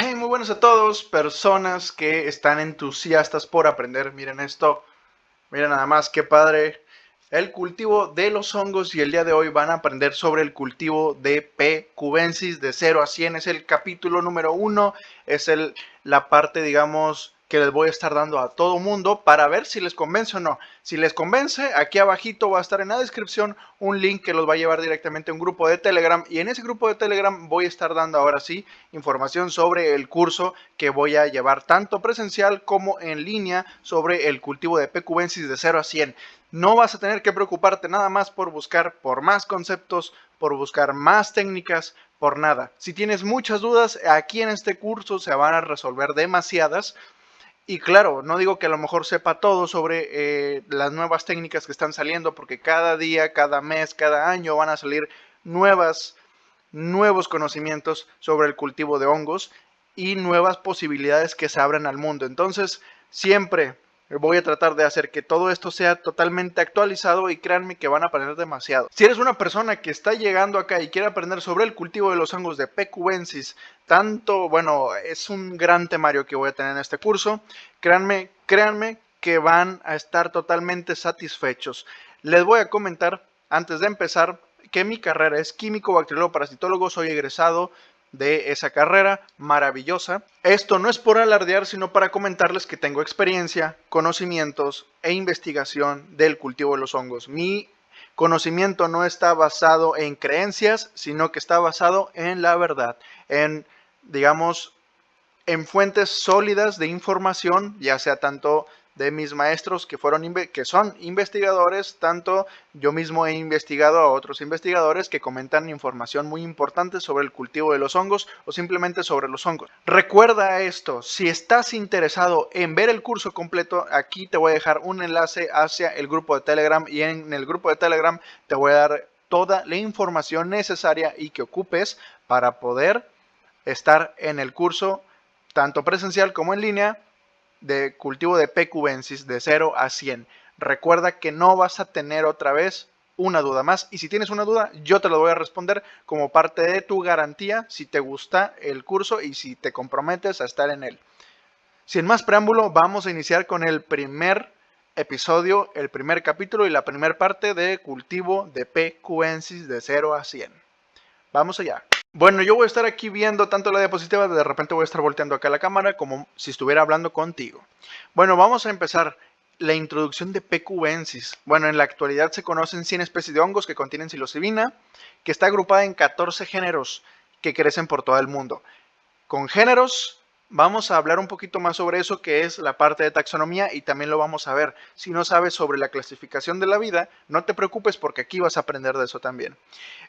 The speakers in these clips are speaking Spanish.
Hey, muy buenos a todos, personas que están entusiastas por aprender. Miren esto, miren nada más qué padre. El cultivo de los hongos y el día de hoy van a aprender sobre el cultivo de P. cubensis de 0 a 100. Es el capítulo número 1, es la parte, digamos, que les voy a estar dando a todo mundo para ver si les convence o no. Si les convence, aquí abajito va a estar en la descripción un link que los va a llevar directamente a un grupo de Telegram, y en ese grupo de Telegram voy a estar dando ahora sí información sobre el curso que voy a llevar tanto presencial como en línea sobre el cultivo de P. cubensis de 0 a 100. No vas a tener que preocuparte nada más por buscar por más conceptos, por buscar más técnicas, por nada. Si tienes muchas dudas, aquí en este curso se van a resolver demasiadas. Y claro, no digo que a lo mejor sepa todo sobre las nuevas técnicas que están saliendo, porque cada día, cada mes, cada año van a salir nuevos conocimientos sobre el cultivo de hongos y nuevas posibilidades que se abren al mundo. Entonces, siempre voy a tratar de hacer que todo esto sea totalmente actualizado, y créanme que van a aprender demasiado. Si eres una persona que está llegando acá y quiere aprender sobre el cultivo de los hongos de P. cubensis, bueno, es un gran temario que voy a tener en este curso. Créanme que van a estar totalmente satisfechos. Les voy a comentar, antes de empezar, que mi carrera es químico bacteriólogo parasitólogo. Soy egresado de esa carrera maravillosa. Esto no es por alardear, sino para comentarles que tengo experiencia, conocimientos e investigación del cultivo de los hongos. Mi conocimiento no está basado en creencias, sino que está basado en la verdad, en, digamos, en fuentes sólidas de información, ya sea tanto de mis maestros que son investigadores, tanto yo mismo he investigado a otros investigadores que comentan información muy importante sobre el cultivo de los hongos o simplemente sobre los hongos. Recuerda esto, si estás interesado en ver el curso completo, aquí te voy a dejar un enlace hacia el grupo de Telegram, y en el grupo de Telegram te voy a dar toda la información necesaria y que ocupes para poder estar en el curso tanto presencial como en línea de cultivo de P. cubensis de 0 a 100. Recuerda que no vas a tener otra vez una duda más, y si tienes una duda yo te lo voy a responder como parte de tu garantía si te gusta el curso y si te comprometes a estar en él. Sin más preámbulo, vamos a iniciar con el primer episodio, el primer capítulo y la primera parte de cultivo de P. cubensis de 0 a 100. Vamos allá. Bueno, yo voy a estar aquí viendo tanto la diapositiva, de repente voy a estar volteando acá la cámara como si estuviera hablando contigo. Bueno, vamos a empezar. La introducción de P. cubensis. Bueno, en la actualidad se conocen 100 especies de hongos que contienen psilocibina, que está agrupada en 14 géneros que crecen por todo el mundo. Con géneros vamos a hablar un poquito más sobre eso, que es la parte de taxonomía, y también lo vamos a ver. Si no sabes sobre la clasificación de la vida, no te preocupes porque aquí vas a aprender de eso también.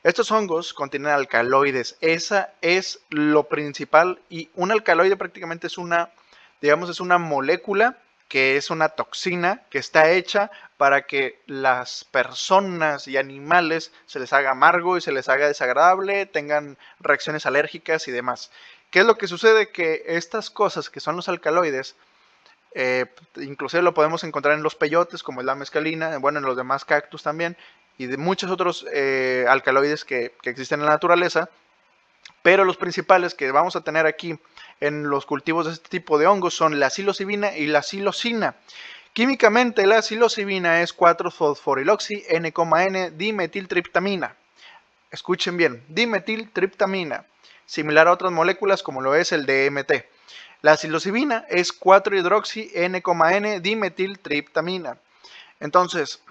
Estos hongos contienen alcaloides, esa es lo principal, y un alcaloide prácticamente es una molécula que es una toxina que está hecha para que las personas y animales se les haga amargo y se les haga desagradable, tengan reacciones alérgicas y demás. ¿Qué es lo que sucede? Que estas cosas que son los alcaloides, inclusive lo podemos encontrar en los peyotes, como es la mescalina, bueno, en los demás cactus también, y de muchos otros alcaloides que existen en la naturaleza, pero los principales que vamos a tener aquí en los cultivos de este tipo de hongos son la psilocibina y la psilocina. Químicamente, la psilocibina es 4-fosforiloxi N,N dimetiltriptamina. Escuchen bien, dimetiltriptamina, similar a otras moléculas como lo es el DMT. La psilocibina es 4-hidroxi N,N dimetiltriptamina. Entonces,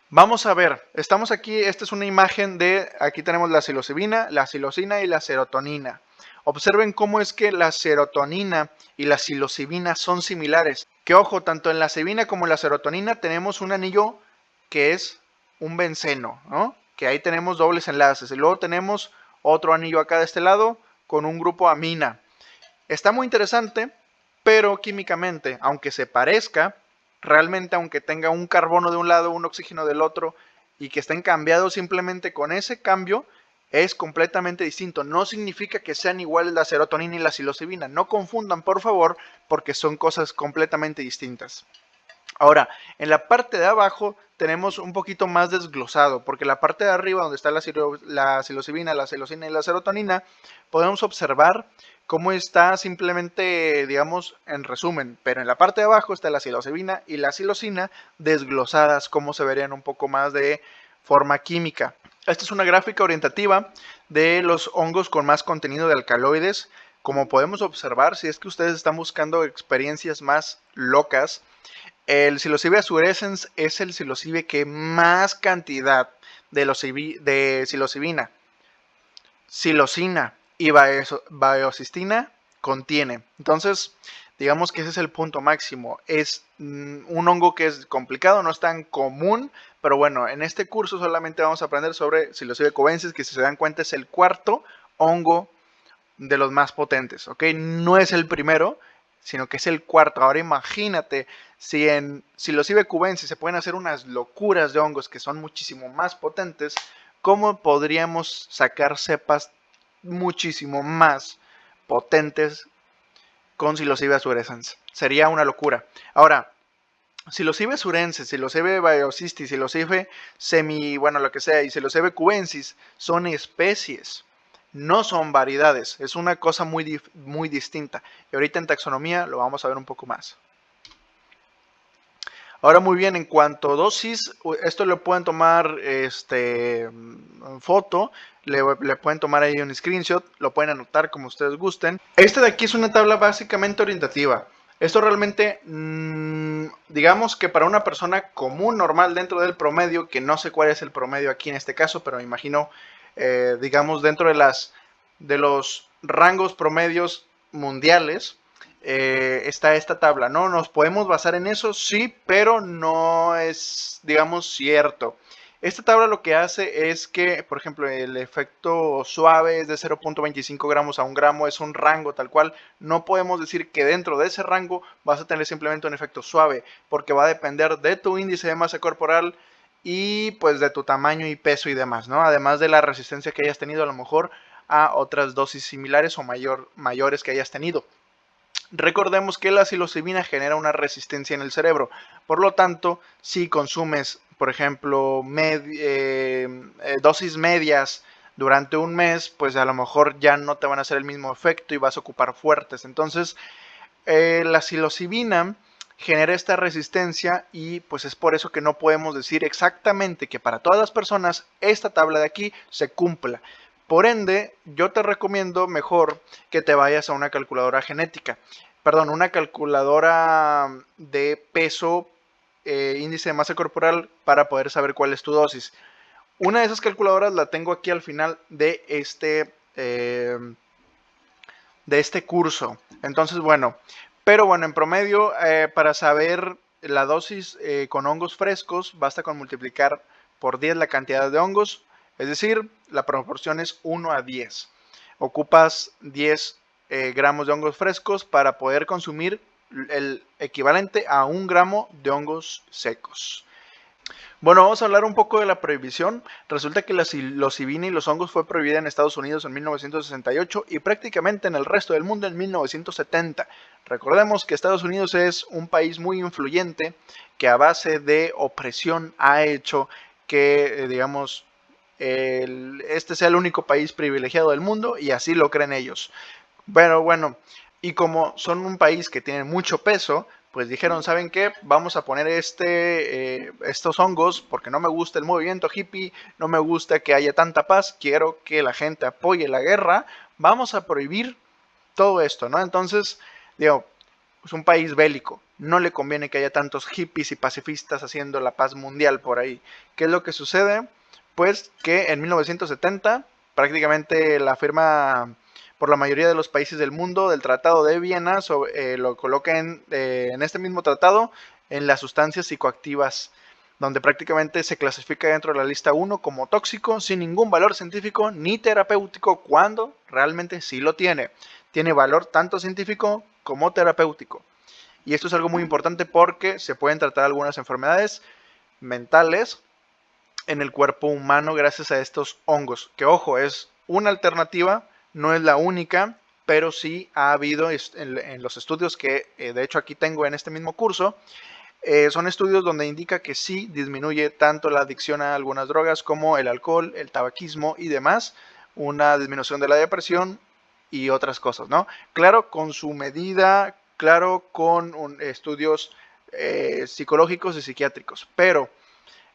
vamos a ver, estamos aquí, esta es una imagen aquí tenemos la psilocibina, la psilocina y la serotonina. Observen cómo es que la serotonina y la psilocibina son similares. Que ojo, tanto en la psilocibina como en la serotonina tenemos un anillo que es un benceno, ¿no? Que ahí tenemos dobles enlaces. Y luego tenemos otro anillo acá de este lado con un grupo amina. Está muy interesante, pero químicamente, aunque se parezca, realmente aunque tenga un carbono de un lado, un oxígeno del otro, y que estén cambiados simplemente con ese cambio, es completamente distinto. No significa que sean iguales la serotonina y la psilocibina. No confundan, por favor, porque son cosas completamente distintas. Ahora, en la parte de abajo tenemos un poquito más desglosado, porque la parte de arriba donde está la psilocibina, la psilocina y la serotonina, podemos observar cómo está simplemente, digamos, en resumen, pero en la parte de abajo está la psilocibina y la psilocina desglosadas, como se verían un poco más de forma química. Esta es una gráfica orientativa de los hongos con más contenido de alcaloides. Como podemos observar, si es que ustedes están buscando experiencias más locas, el psilocybe azurescens es el psilocibe que más cantidad de psilocibina, psilocina y baeocistina contiene. Entonces, digamos que ese es el punto máximo. Es un hongo que es complicado, no es tan común, pero bueno, en este curso solamente vamos a aprender sobre psilocibe cubensis, que si se dan cuenta es el cuarto hongo de los más potentes, ¿ok? No es el primero, sino que es el cuarto. Ahora imagínate, si en psilocibe cubensis se pueden hacer unas locuras de hongos que son muchísimo más potentes, ¿cómo podríamos sacar cepas muchísimo más potentes con psilocibe azurescens? Sería una locura. Ahora, psilocibe azurensis, psilocibe baeocystis, psilocibe lo que sea, y psilocibe cubensis son especies, no son variedades. Es una cosa muy distinta. Y ahorita en taxonomía lo vamos a ver un poco más. Ahora muy bien, en cuanto a dosis, esto le pueden tomar foto, le pueden tomar ahí un screenshot, lo pueden anotar como ustedes gusten. Esta de aquí es una tabla básicamente orientativa. Esto realmente, digamos que para una persona común, normal, dentro del promedio, que no sé cuál es el promedio aquí en este caso, pero me imagino, digamos, dentro de los rangos promedios mundiales, está esta tabla, ¿no? Nos podemos basar en eso, sí, pero no es, digamos, cierto. Esta tabla lo que hace es que, por ejemplo, el efecto suave es de 0.25 gramos a 1 gramo, es un rango tal cual. No podemos decir que dentro de ese rango vas a tener simplemente un efecto suave, porque va a depender de tu índice de masa corporal y pues de tu tamaño y peso y demás, ¿no? Además de la resistencia que hayas tenido a lo mejor a otras dosis similares o mayores que hayas tenido. Recordemos que la psilocibina genera una resistencia en el cerebro, por lo tanto, si consumes, por ejemplo, dosis medias durante un mes, pues a lo mejor ya no te van a hacer el mismo efecto y vas a ocupar fuertes. Entonces, la psilocibina genera esta resistencia y pues es por eso que no podemos decir exactamente que para todas las personas esta tabla de aquí se cumpla. Por ende, yo te recomiendo mejor que te vayas a una calculadora genética, perdón, una calculadora de peso, índice de masa corporal para poder saber cuál es tu dosis. Una de esas calculadoras la tengo aquí al final de este curso. Entonces, bueno, pero bueno, en promedio, para saber la dosis con hongos frescos, basta con multiplicar por 10 la cantidad de hongos, es decir, la proporción es 1 a 10. Ocupas 10 gramos de hongos frescos para poder consumir el equivalente a 1 gramo de hongos secos. Bueno, vamos a hablar un poco de la prohibición. Resulta que la psilocibina y los hongos fue prohibida en Estados Unidos en 1968 y prácticamente en el resto del mundo en 1970. Recordemos que Estados Unidos es un país muy influyente que a base de opresión ha hecho que, digamos, este sea el único país privilegiado del mundo y así lo creen ellos. Pero bueno, y como son un país que tiene mucho peso, pues dijeron, ¿saben qué? Vamos a poner estos hongos porque no me gusta el movimiento hippie, no me gusta que haya tanta paz, quiero que la gente apoye la guerra, vamos a prohibir todo esto, ¿no? Entonces, digo, es un país bélico, no le conviene que haya tantos hippies y pacifistas haciendo la paz mundial por ahí. ¿Qué es lo que sucede? Pues que en 1970 prácticamente la firma por la mayoría de los países del mundo del Tratado de Viena lo coloca en este mismo tratado en las sustancias psicoactivas, donde prácticamente se clasifica dentro de la lista 1 como tóxico sin ningún valor científico ni terapéutico, cuando realmente sí lo tiene. Tiene valor tanto científico como terapéutico. Y esto es algo muy importante porque se pueden tratar algunas enfermedades mentales en el cuerpo humano gracias a estos hongos. Que ojo, es una alternativa, no es la única, pero sí ha habido en los estudios que de hecho aquí tengo en este mismo curso, Son estudios donde indica que sí disminuye tanto la adicción a algunas drogas como el alcohol, el tabaquismo y demás, una disminución de la depresión y otras cosas, ¿no? Claro, con su medida, claro, con estudios psicológicos y psiquiátricos, pero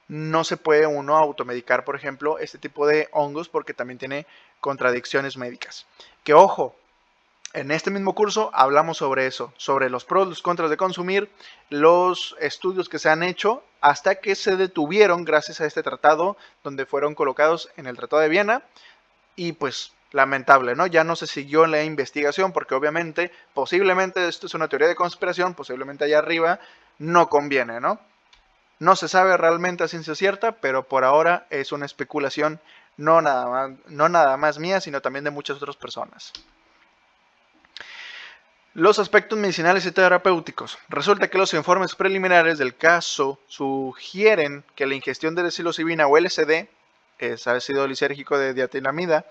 no se puede uno automedicar, por ejemplo, este tipo de hongos porque también tiene contradicciones médicas. Que ojo, en este mismo curso hablamos sobre eso, sobre los pros y los contras de consumir, los estudios que se han hecho hasta que se detuvieron gracias a este tratado donde fueron colocados en el Tratado de Viena y pues lamentable, ¿no? Ya no se siguió la investigación porque obviamente, posiblemente esto es una teoría de conspiración, posiblemente allá arriba no conviene, ¿no? No se sabe realmente a ciencia cierta, pero por ahora es una especulación no nada más mía, sino también de muchas otras personas. Los aspectos medicinales y terapéuticos. Resulta que los informes preliminares del caso sugieren que la ingestión de psilocibina o LSD, es ácido lisérgico de dietilamida,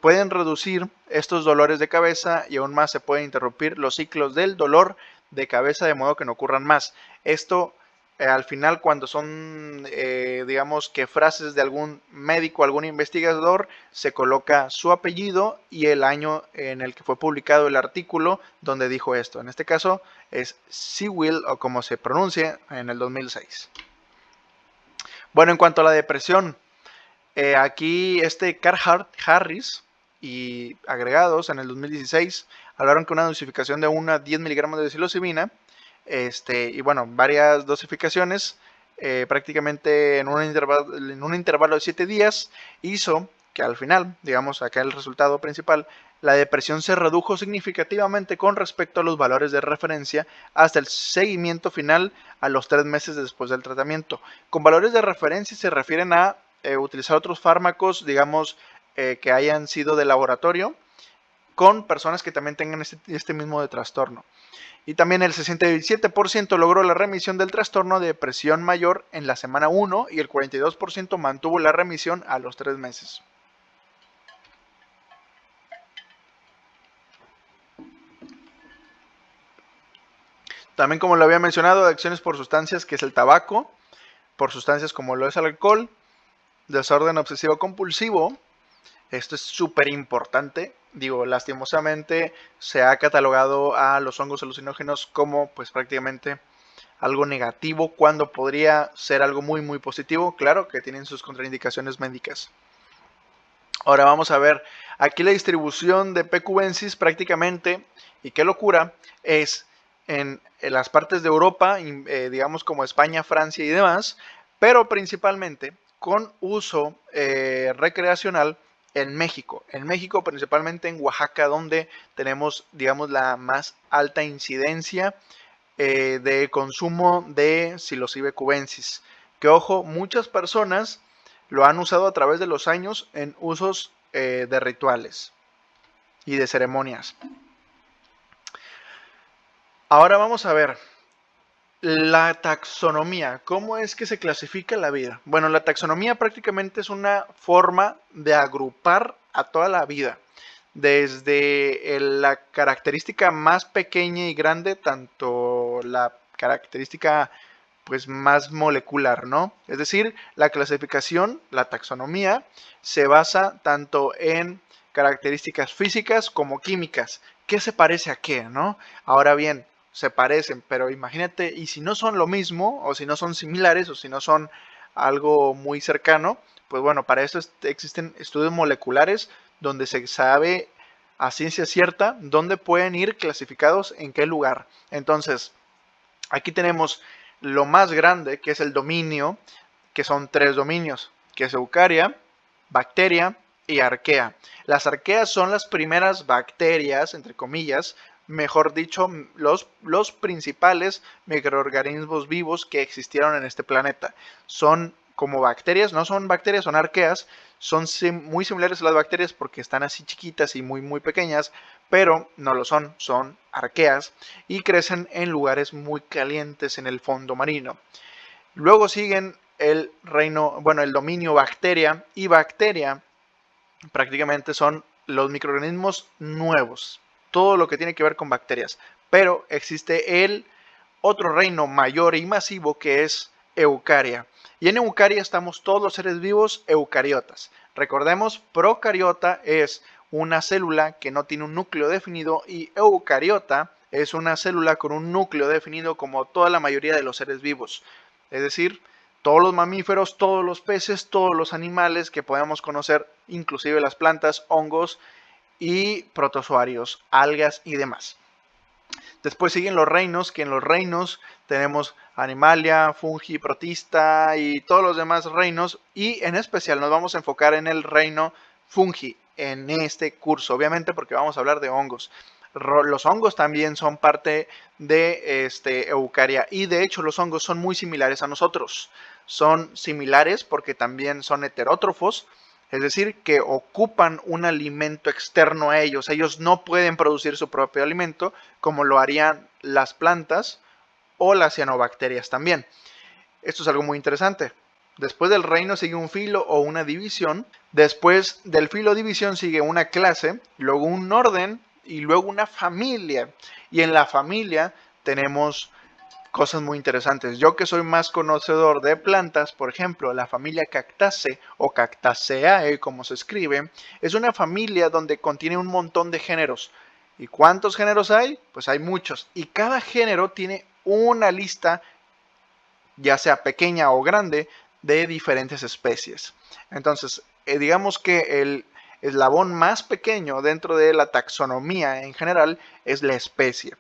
pueden reducir estos dolores de cabeza y aún más se pueden interrumpir los ciclos del dolor de cabeza de modo que no ocurran más. Esto al final cuando son, digamos que frases de algún médico, algún investigador, se coloca su apellido y el año en el que fue publicado el artículo donde dijo esto. En este caso es Sewell o como se pronuncia en el 2006. Bueno, en cuanto a la depresión, aquí Carhart Harris y agregados en el 2016 hablaron que una dosificación de 1 a 10 miligramos de psilocibina y bueno, varias dosificaciones prácticamente en un intervalo de 7 días hizo que al final, digamos acá el resultado principal, la depresión se redujo significativamente con respecto a los valores de referencia hasta el seguimiento final a los 3 meses después del tratamiento. Con valores de referencia se refieren a utilizar otros fármacos, digamos, que hayan sido de laboratorio, con personas que también tengan este mismo de trastorno. Y también el 67% logró la remisión del trastorno de depresión mayor en la semana 1 y el 42% mantuvo la remisión a los 3 meses. También, como lo había mencionado, adicciones por sustancias, que es el tabaco, por sustancias como lo es el alcohol, desorden obsesivo compulsivo. Esto es súper importante. Digo, lastimosamente se ha catalogado a los hongos alucinógenos como pues prácticamente algo negativo cuando podría ser algo muy muy positivo. Claro que tienen sus contraindicaciones médicas. Ahora vamos a ver aquí la distribución de P. cubensis prácticamente, y qué locura, es en las partes de Europa, digamos como España, Francia y demás, pero principalmente con uso recreacional en México. En México, principalmente en Oaxaca, donde tenemos, digamos, la más alta incidencia de consumo de psilocibe cubensis. Que ojo, muchas personas lo han usado a través de los años en usos de rituales y de ceremonias. Ahora vamos a ver la taxonomía. ¿Cómo es que se clasifica la vida? Bueno, la taxonomía prácticamente es una forma de agrupar a toda la vida. Desde la característica más pequeña y grande, tanto la característica pues más molecular, ¿no? Es decir, la clasificación, la taxonomía, se basa tanto en características físicas como químicas. ¿Qué se parece a qué, no? Ahora bien, se parecen, pero imagínate, y si no son lo mismo, o si no son similares, o si no son algo muy cercano, pues bueno, para eso existen estudios moleculares donde se sabe a ciencia cierta dónde pueden ir clasificados en qué lugar. Entonces, aquí tenemos lo más grande, que es el dominio, que son 3 dominios, que es eucaria, bacteria y arquea. Las arqueas son las primeras bacterias, entre comillas, mejor dicho, los principales microorganismos vivos que existieron en este planeta. Son como bacterias, no son bacterias, son arqueas, son muy similares a las bacterias porque están así chiquitas y muy muy pequeñas, pero no lo son, son arqueas y crecen en lugares muy calientes en el fondo marino. Luego siguen el el dominio bacteria y bacteria prácticamente son los microorganismos nuevos, todo lo que tiene que ver con bacterias, pero existe el otro reino mayor y masivo que es Eucaria. Y en Eucaria estamos todos los seres vivos eucariotas. Recordemos, procariota es una célula que no tiene un núcleo definido y eucariota es una célula con un núcleo definido como toda la mayoría de los seres vivos. Es decir, todos los mamíferos, todos los peces, todos los animales que podemos conocer, inclusive las plantas, hongos y protozoarios, algas y demás. Después siguen los reinos, que en los reinos tenemos Animalia, Fungi, Protista y todos los demás reinos. Y en especial nos vamos a enfocar en el reino Fungi en este curso, obviamente porque vamos a hablar de hongos. Los hongos también son parte de Eucaria y de hecho los hongos son muy similares a nosotros. Son similares porque también son heterótrofos. Es decir, que ocupan un alimento externo a ellos. Ellos no pueden producir su propio alimento como lo harían las plantas o las cianobacterias también. Esto es algo muy interesante. Después del reino sigue un filo o una división. Después del filo o división sigue una clase, luego un orden y luego una familia. Y en la familia tenemos cosas muy interesantes. Yo que soy más conocedor de plantas, por ejemplo, la familia Cactaceae o Cactaceae, como se escribe, es una familia donde contiene un montón de géneros. ¿Y cuántos géneros hay? Pues hay muchos. Y cada género tiene una lista, ya sea pequeña o grande, de diferentes especies. Entonces, digamos que el eslabón más pequeño dentro de la taxonomía en general es la especie.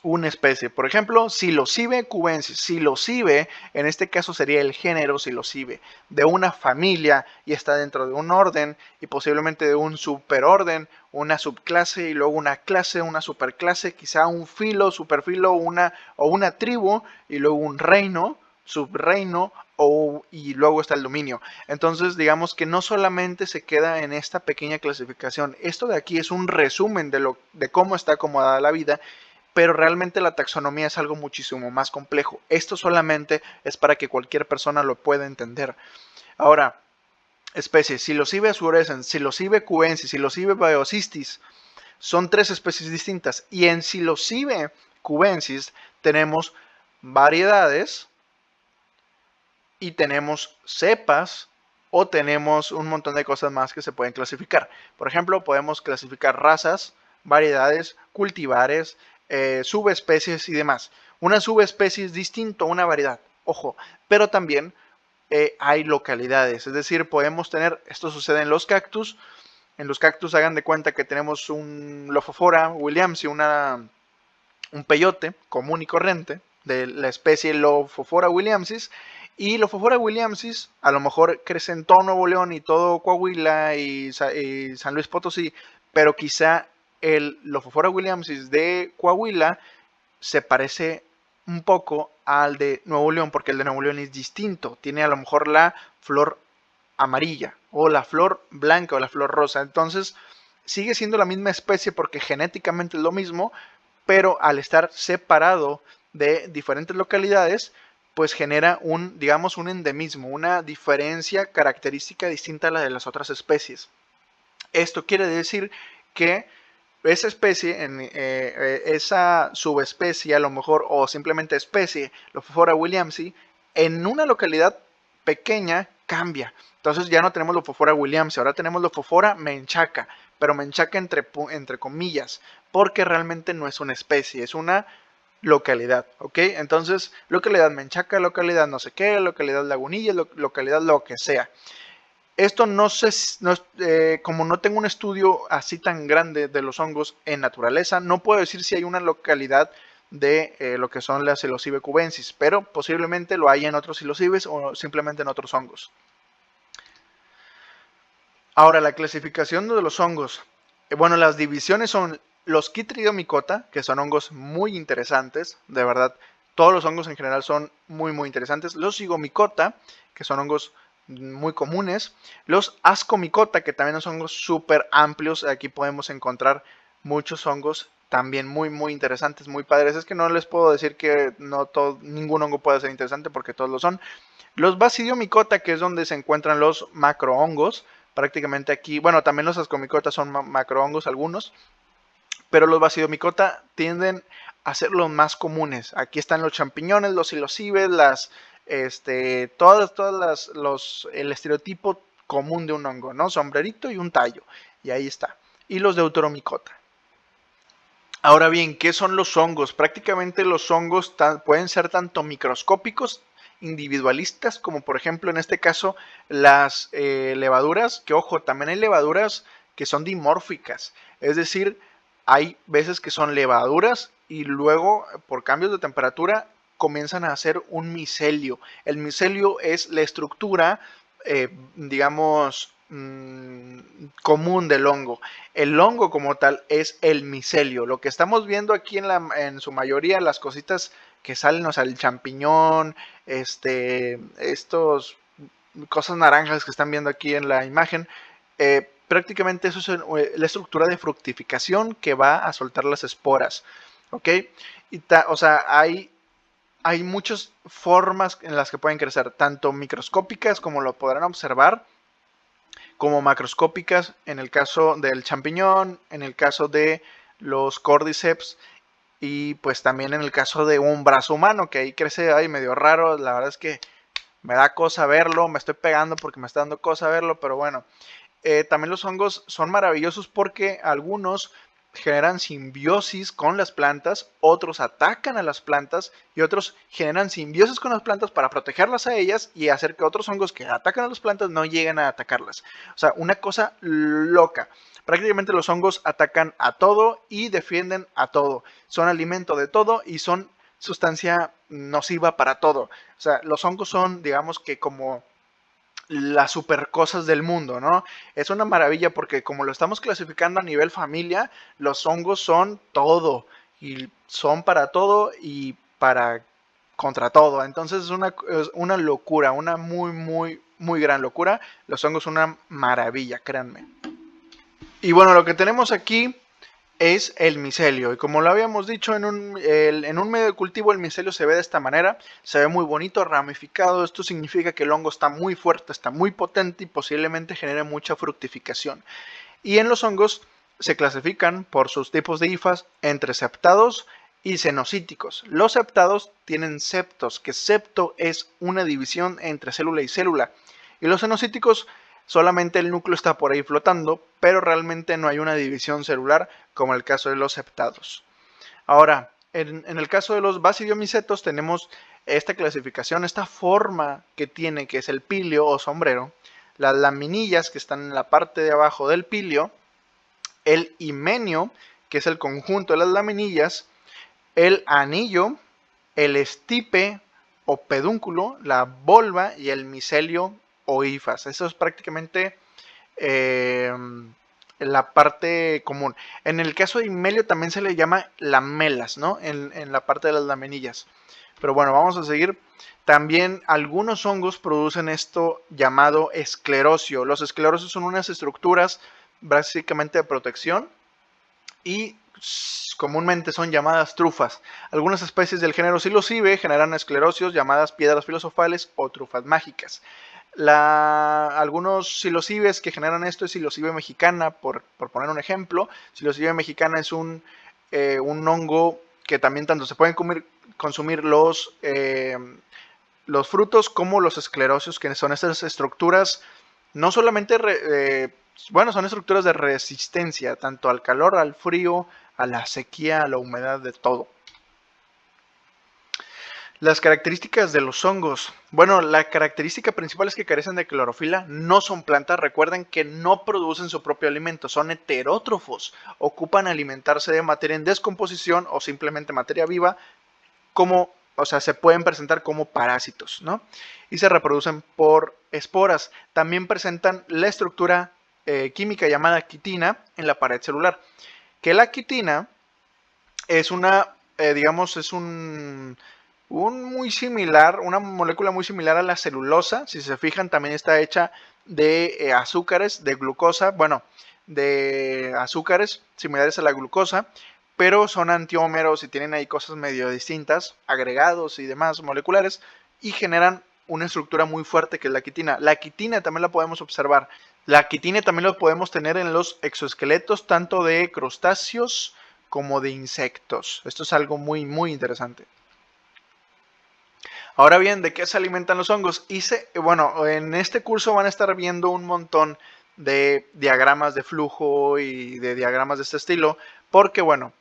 Una especie, por ejemplo, Psilocybe cubensis. Psilocybe, en este caso sería el género Psilocybe, de una familia y está dentro de un orden y posiblemente de un superorden, una subclase y luego una clase, una superclase, quizá un filo, superfilo, o una tribu y luego un reino, subreino y luego está el dominio. Entonces, digamos que no solamente se queda en esta pequeña clasificación. Esto de aquí es un resumen de cómo está acomodada la vida. Pero realmente la taxonomía es algo muchísimo más complejo. Esto solamente es para que cualquier persona lo pueda entender. Ahora, especies, Psilocybe arborescens, Psilocybe cubensis, Psilocybe biocystis, son 3 especies distintas. Y en Psilocybe cubensis tenemos variedades y tenemos cepas o tenemos un montón de cosas más que se pueden clasificar. Por ejemplo, podemos clasificar razas, variedades, cultivares, subespecies y demás. Una subespecie es distinto a una variedad, ojo, pero también hay localidades, es decir, podemos tener, esto sucede en los cactus hagan de cuenta que tenemos un Lophophora williamsi, un peyote común y corriente de la especie Lophophora williamsis, y Lophophora williamsis a lo mejor crece en todo Nuevo León y todo Coahuila y San Luis Potosí, pero quizá el Lophophora williamsis de Coahuila se parece un poco al de Nuevo León, porque el de Nuevo León es distinto. Tiene a lo mejor la flor amarilla, o la flor blanca, o la flor rosa. Entonces, sigue siendo la misma especie porque genéticamente es lo mismo, pero al estar separado de diferentes localidades, pues genera digamos, un endemismo, una diferencia característica distinta a la de las otras especies. Esto quiere decir que esa especie, esa subespecie a lo mejor, o simplemente especie, Lophophora williamsi, en una localidad pequeña cambia. Entonces ya no tenemos Lophophora williamsi, ahora tenemos Lophophora menchaca, pero menchaca entre comillas, porque realmente no es una especie, es una localidad, ¿ok? Entonces, localidad menchaca, localidad no sé qué, localidad lagunilla, localidad lo que sea. Esto no sé, como no tengo un estudio así tan grande de los hongos en naturaleza, no puedo decir si hay una localidad de lo que son las Psilocybe cubensis, pero posiblemente lo haya en otros psilocybes o simplemente en otros hongos. Ahora, la clasificación de los hongos. Bueno, las divisiones son los Chytridiomycota, que son hongos muy interesantes, de verdad. Todos los hongos en general son muy interesantes. Los Zygomycota, que son hongos muy comunes, los Ascomycota, que también son hongos súper amplios. Aquí podemos encontrar muchos hongos también muy interesantes, muy padres. Es que no les puedo decir que ningún hongo puede ser interesante porque todos lo son. Los Basidiomycota, que es donde se encuentran los macrohongos, prácticamente aquí, bueno, también los Ascomycota son macrohongos algunos, pero los Basidiomycota tienden a ser los más comunes. Aquí están los champiñones, los psilocibes, el estereotipo común de un hongo, ¿no? Sombrerito y un tallo, y ahí está. Y los Deuteromycota. Ahora bien, ¿qué son los hongos? Prácticamente los hongos pueden ser tanto microscópicos, individualistas, como por ejemplo en este caso las levaduras, que ojo, también hay levaduras que son dimórficas, es decir, hay veces que son levaduras y luego por cambios de temperatura comienzan a hacer un micelio. El micelio es la estructura, digamos, común del hongo. El hongo como tal es el micelio. Lo que estamos viendo aquí en su mayoría, las cositas que salen, o sea, el champiñón, estos cosas naranjas que están viendo aquí en la imagen, prácticamente eso es la estructura de fructificación que va a soltar las esporas, ¿ok? O sea, hay muchas formas en las que pueden crecer, tanto microscópicas como lo podrán observar, como macroscópicas en el caso del champiñón, en el caso de los cordyceps y pues también en el caso de un brazo humano que ahí crece ahí medio raro. La verdad es que me da cosa verlo, me estoy pegando porque me está dando cosa verlo, pero bueno. También los hongos son maravillosos porque algunos generan simbiosis con las plantas, otros atacan a las plantas y otros generan simbiosis con las plantas para protegerlas a ellas y hacer que otros hongos que atacan a las plantas no lleguen a atacarlas. O sea, una cosa loca. Prácticamente los hongos atacan a todo y defienden a todo. Son alimento de todo y son sustancia nociva para todo. O sea, los hongos son, digamos que como las super cosas del mundo, ¿no? Es una maravilla porque como lo estamos clasificando a nivel familia, los hongos son todo y son para todo y para contra todo. Entonces es una locura, una muy gran locura. Los hongos son una maravilla, créanme. Y bueno, lo que tenemos aquí es el micelio. Y como lo habíamos dicho, en un medio de cultivo el micelio se ve de esta manera. Se ve muy bonito, ramificado. Esto significa que el hongo está muy fuerte, está muy potente y posiblemente genere mucha fructificación. Y en los hongos se clasifican por sus tipos de hifas entre septados y cenocíticos. Los septados tienen septos, que septo es una división entre célula y célula. Y los cenocíticos solamente el núcleo está por ahí flotando, pero realmente no hay una división celular como el caso de los septados. Ahora, en el caso de los basidiomicetos tenemos esta clasificación, esta forma que tiene, que es el pilio o sombrero, las laminillas que están en la parte de abajo del pilio, el himenio, que es el conjunto de las laminillas, el anillo, el estipe o pedúnculo, la volva y el micelio o hifas. Eso es prácticamente la parte común. En el caso de himelio también se le llama lamelas, ¿no? En la parte de las laminillas. Pero bueno, vamos a seguir. También algunos hongos producen esto llamado esclerocio. Los esclerocios son unas estructuras básicamente de protección y comúnmente son llamadas trufas. Algunas especies del género Psilocibe generan esclerocios llamadas piedras filosofales o trufas mágicas. Algunos psilocibes que generan esto es Psilocibe mexicana, por poner un ejemplo. Psilocibe mexicana es un hongo que también tanto se pueden consumir los frutos como los esclerocios, que son estas estructuras no solamente son estructuras de resistencia tanto al calor, al frío, a la sequía, a la humedad, de todo. Las características de los hongos. Bueno, la característica principal es que carecen de clorofila, no son plantas, recuerden que no producen su propio alimento, son heterótrofos, ocupan alimentarse de materia en descomposición o simplemente materia viva, se pueden presentar como parásitos, ¿no? Y se reproducen por esporas. También presentan la estructura química llamada quitina en la pared celular. Que la quitina es una una molécula muy similar a la celulosa. Si se fijan, también está hecha de azúcares, de glucosa, de azúcares similares a la glucosa, pero son antiómeros y tienen ahí cosas medio distintas, agregados y demás moleculares, y generan una estructura muy fuerte que es la quitina. La quitina también la podemos observar. La quitina también la podemos tener en los exoesqueletos, tanto de crustáceos como de insectos. Esto es algo muy, muy interesante. Ahora bien, ¿de qué se alimentan los hongos? Bueno, en este curso van a estar viendo un montón de diagramas de flujo y de diagramas de este estilo, porque bueno,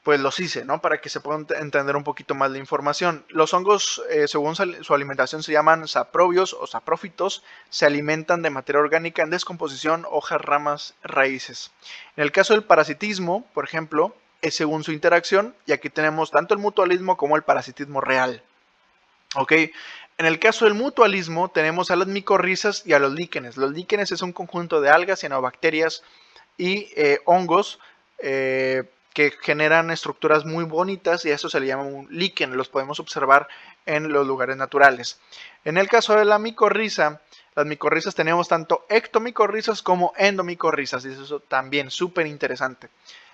pues los hice, ¿no? Para que se pueda entender un poquito más la información. Los hongos, según su alimentación, se llaman saprobios o saprófitos. Se alimentan de materia orgánica en descomposición, hojas, ramas, raíces. En el caso del parasitismo, por ejemplo, es según su interacción, y aquí tenemos tanto el mutualismo como el parasitismo real. ¿Ok? En el caso del mutualismo, tenemos a las micorrizas y a los líquenes. Los líquenes es un conjunto de algas, cianobacterias y hongos que generan estructuras muy bonitas, y eso se le llama un líquen. Los podemos observar en los lugares naturales. En el caso de la micorriza, las micorrizas tenemos tanto ectomicorrizas como endomicorrizas, y eso también súper interesante.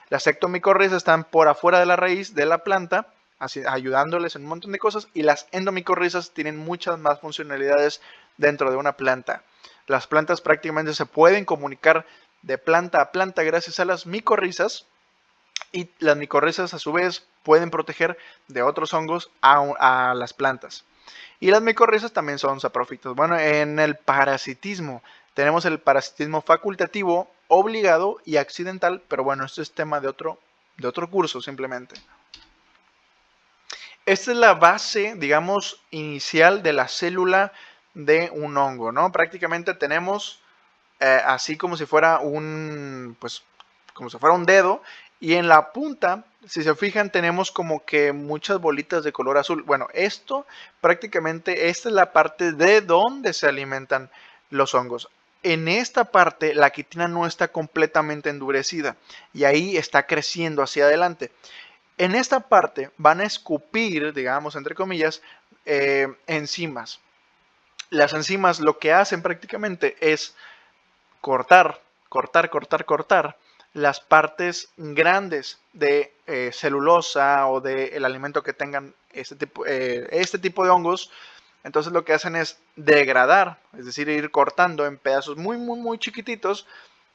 Las ectomicorrizas están por afuera de la raíz de la planta, así, ayudándoles en un montón de cosas, y las endomicorrizas tienen muchas más funcionalidades dentro de una planta. Las plantas prácticamente se pueden comunicar de planta a planta gracias a las micorrizas, y las micorrizas a su vez pueden proteger de otros hongos a las plantas. Y las micorrizas también son saprófitos. Bueno, en el parasitismo tenemos el parasitismo facultativo, obligado y accidental, pero bueno, esto es tema de otro curso simplemente. Esta es la base, digamos, inicial de la célula de un hongo, ¿no? Prácticamente tenemos así como si fuera pues, como si fuera un dedo, y en la punta, si se fijan, tenemos como que muchas bolitas de color azul. Bueno, esto prácticamente, esta es la parte de donde se alimentan los hongos. En esta parte la quitina no está completamente endurecida, y ahí está creciendo hacia adelante. En esta parte van a escupir, digamos, entre comillas, enzimas. Las enzimas lo que hacen prácticamente es cortar las partes grandes de celulosa o del alimento que tengan este tipo de hongos. Entonces lo que hacen es degradar, es decir, ir cortando en pedazos muy, muy, muy chiquititos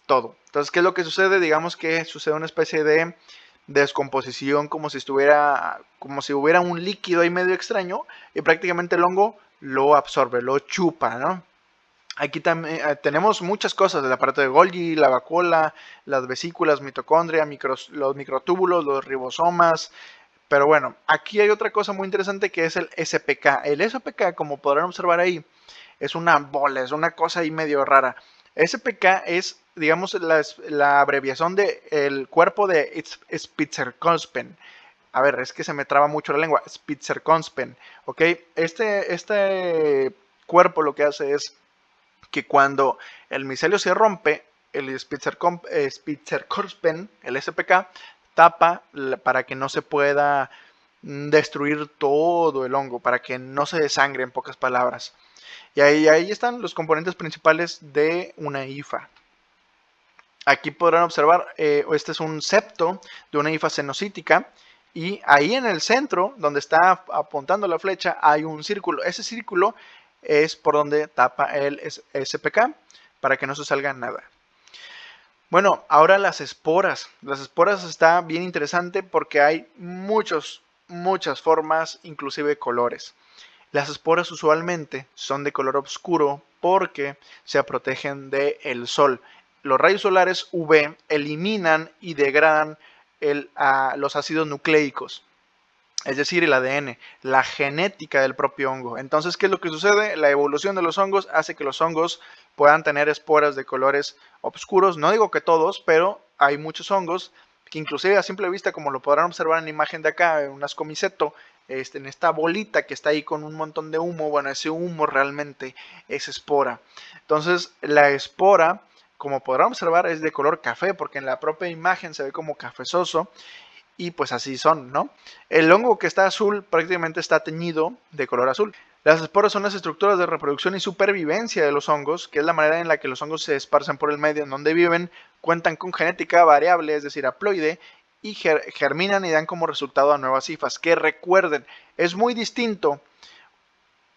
todo. Entonces, ¿qué es lo que sucede? Digamos que sucede una especie de descomposición, como si hubiera un líquido ahí medio extraño, y prácticamente el hongo lo absorbe, lo chupa, ¿no? Aquí también tenemos muchas cosas del aparato de Golgi, la vacuola, las vesículas, mitocondria, los microtúbulos, los ribosomas. Pero bueno, aquí hay otra cosa muy interesante que es el SPK. El SPK, como podrán observar ahí, es una bola, es una cosa ahí medio rara. SPK es, digamos, la abreviación del cuerpo de Spitzer-Conspen. A ver, es que se me traba mucho la lengua. Spitzer-Conspen, ¿ok? Este cuerpo lo que hace es que cuando el micelio se rompe, el Spitzer-Conspen, el SPK, tapa para que no se pueda destruir todo el hongo, para que no se desangre, en pocas palabras. Y ahí están los componentes principales de una hifa. Aquí podrán observar, este es un septo de una hifa cenocítica, y ahí en el centro, donde está apuntando la flecha, hay un círculo. Ese círculo es por donde tapa el SPK, para que no se salga nada. Bueno, ahora las esporas. Las esporas está bien interesante porque hay muchas formas, inclusive colores. Las esporas usualmente son de color oscuro porque se protegen del sol. Los rayos solares UV eliminan y degradan los ácidos nucleicos, es decir, el ADN, la genética del propio hongo. Entonces, ¿qué es lo que sucede? La evolución de los hongos hace que los hongos puedan tener esporas de colores oscuros. No digo que todos, pero hay muchos hongos que inclusive a simple vista, como lo podrán observar en la imagen de acá, en un ascomiceto, en esta bolita que está ahí con un montón de humo, bueno, ese humo realmente es espora. Entonces, la espora, como podrán observar, es de color café, porque en la propia imagen se ve como cafezoso, y pues así son, ¿no? El hongo que está azul prácticamente está teñido de color azul. Las esporas son las estructuras de reproducción y supervivencia de los hongos, que es la manera en la que los hongos se esparcen por el medio en donde viven, cuentan con genética variable, es decir, haploide, y germinan y dan como resultado a nuevas hifas. Que recuerden, es muy distinto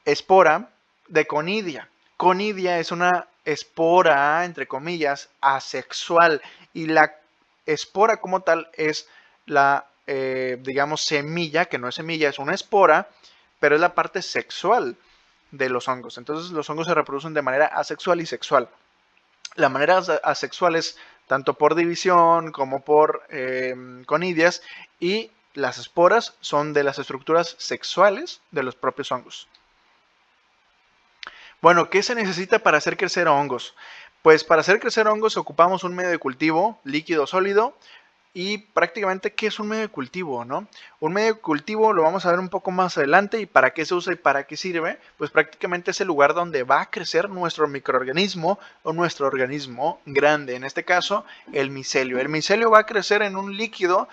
espora de conidia. Conidia es una espora, entre comillas, asexual, y la espora como tal es la, digamos, semilla, que no es semilla, es una espora, pero es la parte sexual de los hongos. Entonces los hongos se reproducen de manera asexual y sexual. La manera asexual es tanto por división como por conidias, y las esporas son de las estructuras sexuales de los propios hongos. Bueno, ¿qué se necesita para hacer crecer hongos? Pues para hacer crecer hongos ocupamos un medio de cultivo líquido sólido. Y prácticamente, ¿qué es un medio de cultivo, no? Un medio de cultivo lo vamos a ver un poco más adelante, y para qué se usa y para qué sirve. Pues prácticamente es el lugar donde va a crecer nuestro microorganismo o nuestro organismo grande, en este caso el micelio. El micelio va a crecer en un líquido,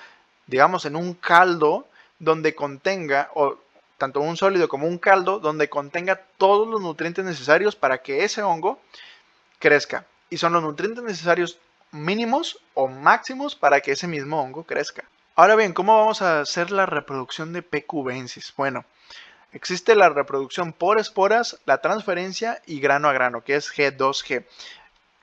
digamos en un caldo, donde contenga, o tanto un sólido como un caldo, donde contenga todos los nutrientes necesarios para que ese hongo crezca. Y son los nutrientes necesarios mínimos o máximos para que ese mismo hongo crezca. Ahora bien, ¿cómo vamos a hacer la reproducción de P. cubensis? Bueno, existe la reproducción por esporas, la transferencia y grano a grano, que es G2G.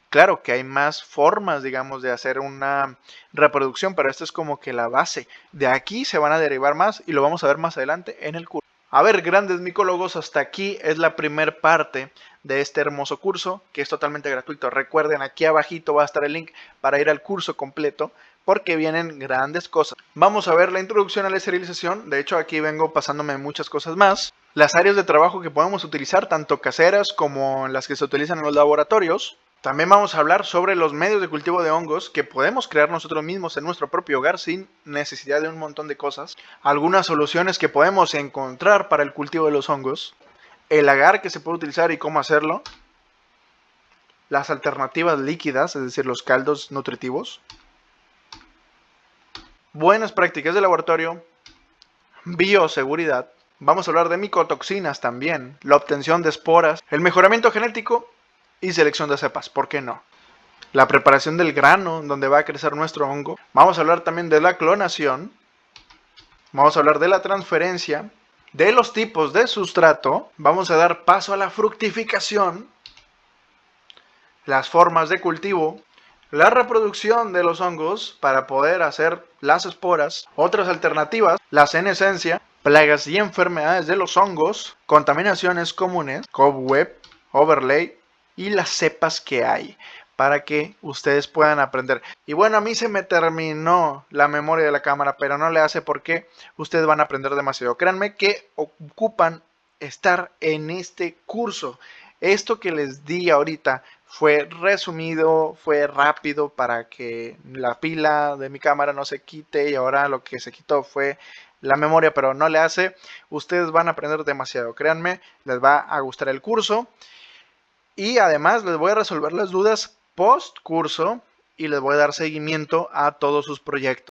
Claro que hay más formas, digamos, de hacer una reproducción, pero esta es como que la base. De aquí se van a derivar más y lo vamos a ver más adelante en el curso. A ver, grandes micólogos, hasta aquí es la primer parte de este hermoso curso, que es totalmente gratuito. Recuerden, aquí abajito va a estar el link para ir al curso completo, porque vienen grandes cosas. Vamos a ver la introducción a la esterilización. De hecho, aquí vengo pasándome muchas cosas más. Las áreas de trabajo que podemos utilizar, tanto caseras como las que se utilizan en los laboratorios. También vamos a hablar sobre los medios de cultivo de hongos que podemos crear nosotros mismos en nuestro propio hogar sin necesidad de un montón de cosas. Algunas soluciones que podemos encontrar para el cultivo de los hongos. El agar que se puede utilizar y cómo hacerlo. Las alternativas líquidas, es decir, los caldos nutritivos. Buenas prácticas de laboratorio. Bioseguridad. Vamos a hablar de micotoxinas también. La obtención de esporas. El mejoramiento genético. Y selección de cepas, ¿por qué no? La preparación del grano donde va a crecer nuestro hongo. Vamos a hablar también de la clonación. Vamos a hablar de la transferencia, de los tipos de sustrato. Vamos a dar paso a la fructificación, las formas de cultivo, la reproducción de los hongos para poder hacer las esporas, otras alternativas, la senescencia, plagas y enfermedades de los hongos, contaminaciones comunes, cobweb, overlay, y las cepas que hay para que ustedes puedan aprender. Y bueno, a mí se me terminó la memoria de la cámara, pero no le hace, porque ustedes van a aprender demasiado. Créanme que ocupan estar en este curso. Esto que les di ahorita fue resumido, fue rápido para que la pila de mi cámara no se quite, y ahora lo que se quitó fue la memoria, pero no le hace. Ustedes van a aprender demasiado, créanme, les va a gustar el curso. Y además les voy a resolver las dudas post curso y les voy a dar seguimiento a todos sus proyectos.